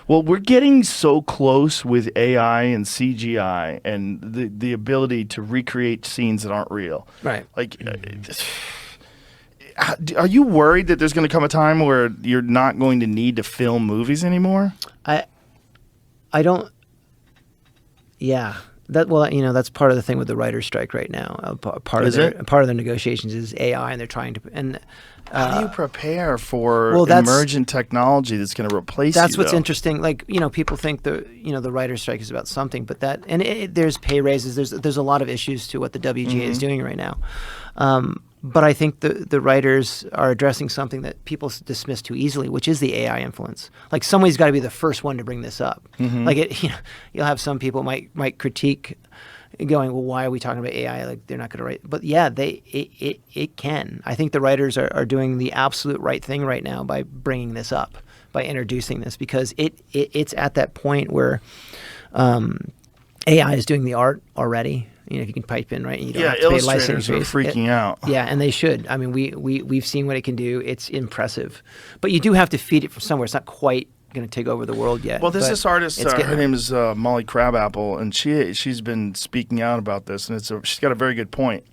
Well, we're getting so close with AI and CGI and the ability to recreate scenes that aren't real. Right. Like, are you worried that there's going to come a time where you're not going to need to film movies anymore? I don't. Yeah. That's part of the thing with the writer's strike right now. Part of their negotiations is AI, and they're trying to. And how do you prepare for emergent technology that's going to replace you? That's what's interesting. Like, people think the writer's strike is about something, but there's pay raises. There's a lot of issues to what the WGA is doing right now. But I think the writers are addressing something that people dismiss too easily, which is the AI influence. Like, somebody's got to be the first one to bring this up. Like, you'll have some people might critique, going, well, why are we talking about AI? Like, they're not going to write. But yeah, it can. I think the writers are doing the absolute right thing right now by bringing this up, by introducing this, because it's at that point where AI is doing the art already. If you can pipe in, right? And you don't have to pay licensing fees. Illustrators are freaking out. Yeah, and they should. I mean, we've seen what it can do. It's impressive. But you do have to feed it from somewhere. It's not quite going to take over the world yet. Well, there's this artist, her name is Molly Crabapple, and she's been speaking out about this, and she's got a very good point.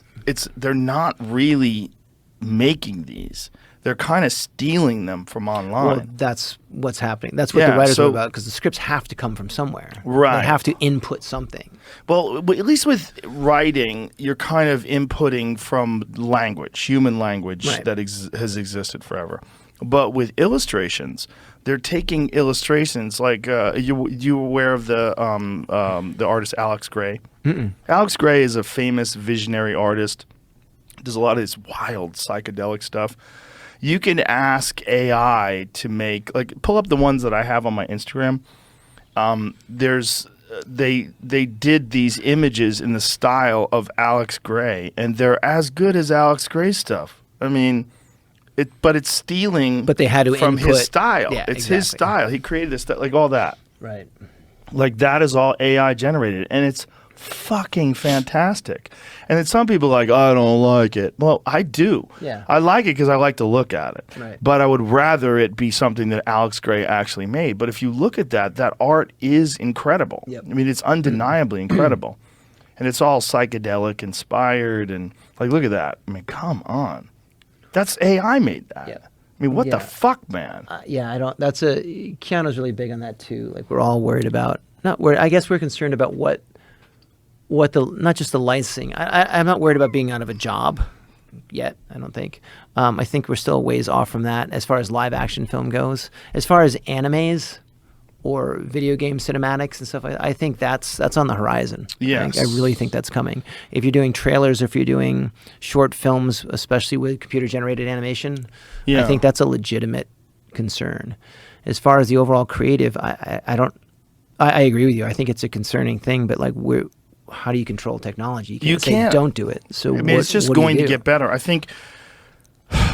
They're not really making these. They're kind of stealing them from online. Well, that's what's happening. That's what the writers are about, because the scripts have to come from somewhere. Right. They have to input something. Well, at least with writing, you're kind of inputting from language, human language that has existed forever. But with illustrations, they're taking illustrations like you aware of the artist Alex Gray? Mm-mm. Alex Gray is a famous visionary artist. Does a lot of this wild psychedelic stuff. You can ask AI to make, like, pull up the ones that I have on my Instagram. They did these images in the style of Alex Gray, and they're as good as Alex Gray's stuff. I mean, but it's stealing. But they had to from input his style. Yeah, it's his style. He created this stuff, like all that. Right. Like, that is all AI generated, and it's fucking fantastic. And then some people are like, I don't like it. Well, I do. Yeah. I like it because I like to look at it. Right. But I would rather it be something that Alex Gray actually made. But if you look at that art is incredible. Yep. I mean, it's undeniably incredible. And it's all psychedelic inspired, and like, look at that. I mean, come on. That's AI made that. Yeah. I mean, what the fuck, man? Keanu's really big on that too. Like, we're all worried about, I guess we're concerned about what not just the licensing. I'm not worried about being out of a job yet, I don't think. I think we're still a ways off from that as far as live action film goes. As far as animes or video game cinematics and stuff, I think that's on the horizon. Yes. I really think that's coming. If you're doing trailers, or if you're doing short films, especially with computer-generated animation, I think that's a legitimate concern. As far as the overall creative, I agree with you. I think it's a concerning thing, but like, how do you control technology? You can't say don't do it. So I mean, it's just going to get better. I think,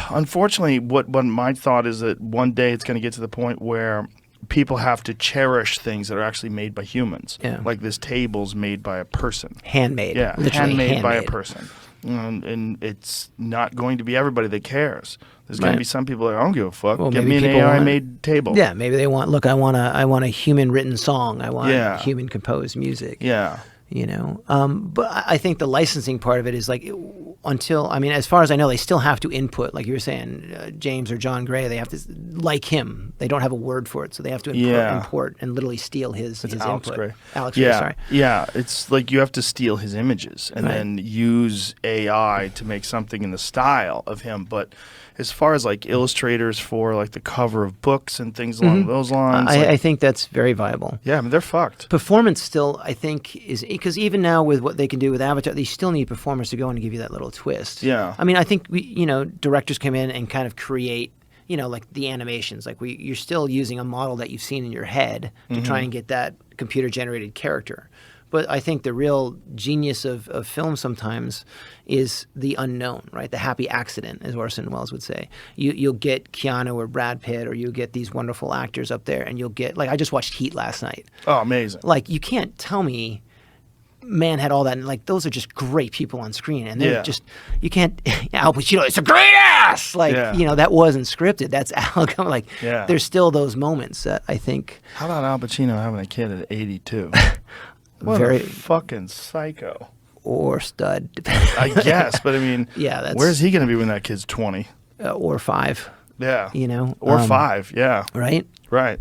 unfortunately, what my thought is that one day it's going to get to the point where people have to cherish things that are actually made by humans. Yeah. Like, this table's made by a person. Handmade. Yeah, literally handmade by a person. And it's not going to be everybody that cares. There's going to be some people that I don't give a fuck. Well, Get me an AI-made table. Yeah, maybe they want. Look, I want a human-written song. I want human-composed music. Yeah. But I think the licensing part of it is like, as far as I know, they still have to input, like you were saying, James or John Gray, they have to, like him, they don't have a word for it, so they have to import and literally steal his Alex input. Gray. Alex Gray, sorry. Yeah, it's like you have to steal his images and then use AI to make something in the style of him. But as far as like illustrators for like the cover of books and things along those lines, I think that's very viable. Yeah, I mean, they're fucked. Performance still, I think, is because even now with what they can do with Avatar, they still need performers to go in and give you that little twist. Yeah. I mean, I think directors come in and kind of create, like the animations. Like, you're still using a model that you've seen in your head to try and get that computer-generated character. But I think the real genius of film sometimes is the unknown, right? The happy accident, as Orson Welles would say. You'll get Keanu or Brad Pitt, or you'll get these wonderful actors up there, and you'll get, like, I just watched Heat last night. Oh, amazing. Like, you can't tell me man had all that, and like those are just great people on screen, and they're just you can't Al Pacino, it's a great ass, like that wasn't scripted. That's Al coming. Like there's still those moments that I think. How about Al Pacino having a kid at 82? What a fucking psycho. Or stud. I guess, but I mean, where's he going to be when that kid's 20? Or 5. Yeah. You know? Or 5, yeah. Right? Right.